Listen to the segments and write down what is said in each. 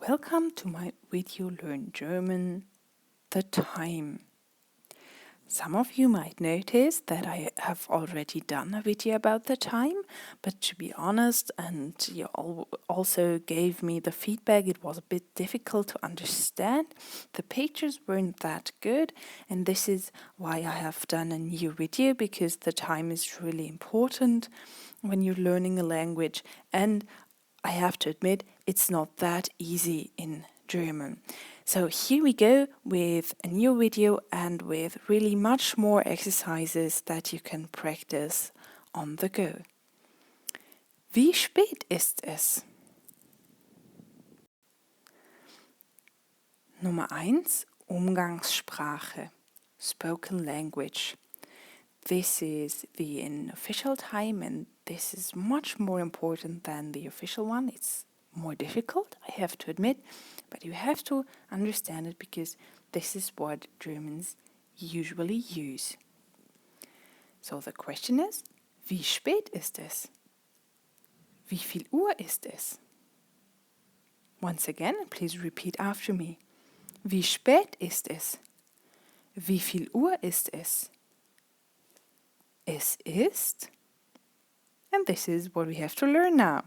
Welcome to my video Learn German, the time. Some of you might notice that I have already done a video about the time, but to be honest, and you also gave me the feedback, it was a bit difficult to understand. The pictures weren't that good, and this is why I have done a new video, because the time is really important when you're learning a language, and I have to admit, it's not that easy in German. So here we go with a new video and with really much more exercises that you can practice on the go. Wie spät ist es? Nummer 1, Umgangssprache, spoken language. This is the official time, and this is much more important than the official one. It's more difficult, I have to admit, but you have to understand it because this is what Germans usually use. So the question is, wie spät ist es? Wie viel Uhr ist es? Once again, please repeat after me. Wie spät ist es? Wie viel Uhr ist es? Es ist, and this is what we have to learn now.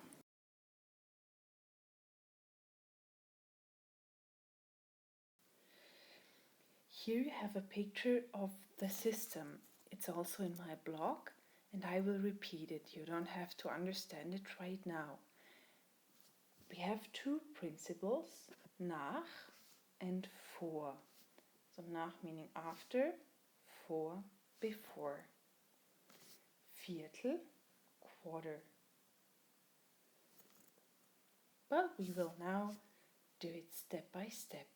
Here you have a picture of the system. It's also in my blog, and I will repeat it. You don't have to understand it right now. We have two principles, nach and vor. So nach meaning after, vor before. Viertel, quarter. But we will now do it step by step.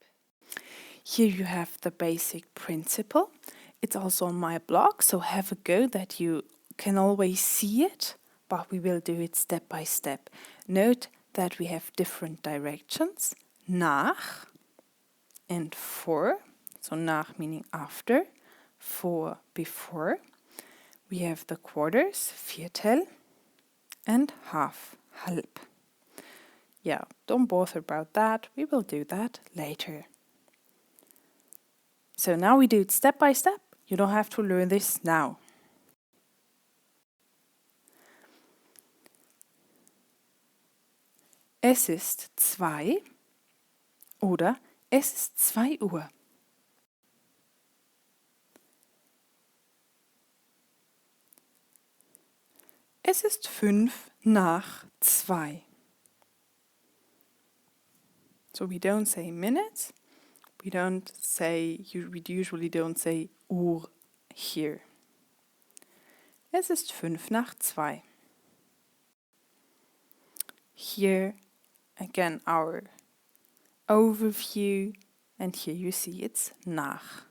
Here you have the basic principle. It's also on my blog, so have a go that you can always see it, but we will do it step by step. Note that we have different directions, nach and vor. So nach meaning after, vor before. We have the quarters, Viertel, and half, halb. Yeah, don't bother about that. We will do that later. So now we do it step by step. You don't have to learn this now. Es ist 2 oder es ist 2 Uhr. Es ist 5 nach 2. So we don't say minutes. We usually don't say Uhr here. Es ist 5 nach 2. Here again our overview, and here you see it's nach.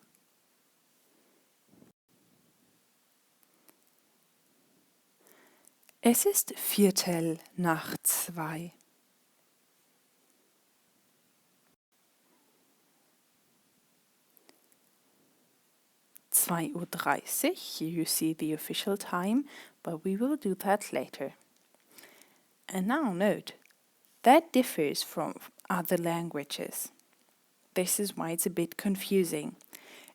Es ist Viertel nach 2. Uhr. Here you see the official time, but we will do that later. And now note, that differs from other languages. This is why it's a bit confusing.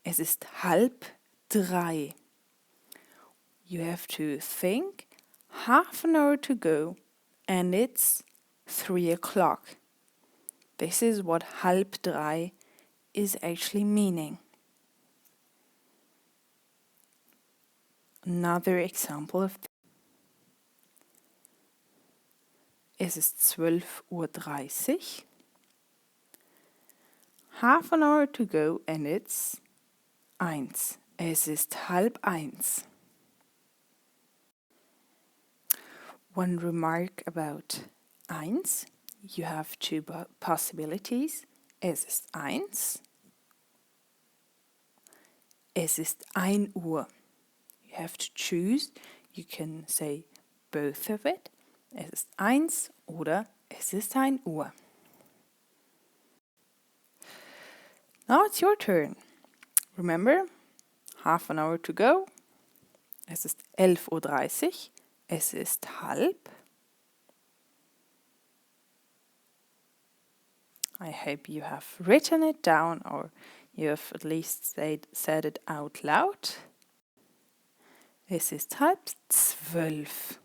Es ist 2:30. You have to think, half an hour to go, and it's 3 o'clock. This is what 2:30 is actually meaning. Another example of es ist 12:30 Uhr. Half an hour to go and it's 1. Es ist 12:30. One remark about 1. You have two possibilities. Es ist 1. Es ist 1 Uhr. You have to choose. You can say both of it. Es ist 1 oder es ist 1 Uhr. Now it's your turn. Remember, half an hour to go. Es ist 11:30 Uhr. Es ist halb. I hope you have written it down or you have at least said it out loud. Es ist 11:30.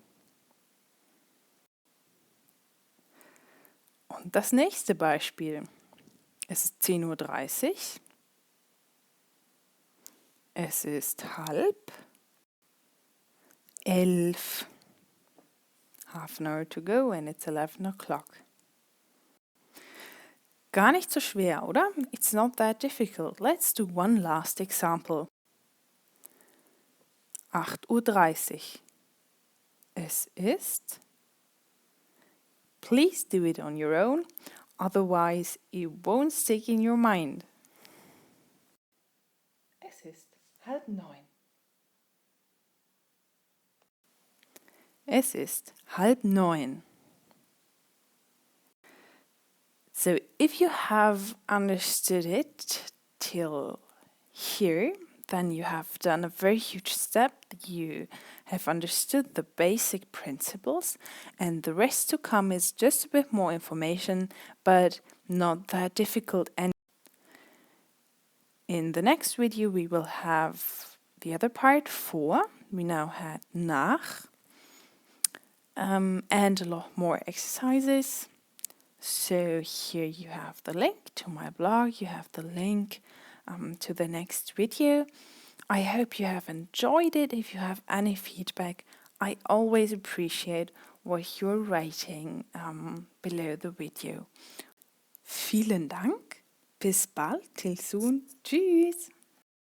Und das nächste Beispiel. Es ist 10:30 Uhr. Es ist 10:30. Half an hour to go and it's 11 o'clock. Gar nicht so schwer, oder? It's not that difficult. Let's do one last example. 8:30 Uhr. Es ist. Please do it on your own, otherwise it won't stick in your mind. Es ist 8:30. Es ist 8:30. So if you have understood it till here, then you have done a very huge step. You have understood the basic principles, and the rest to come is just a bit more information, but not that difficult. And in the next video, we will have the other part 4. We now had nach, and a lot more exercises. So here you have the link to my blog, you have the link to the next video. I hope you have enjoyed it. If you have any feedback, I always appreciate what you're writing below the video. Vielen Dank. Bis bald. Till soon. Tschüss.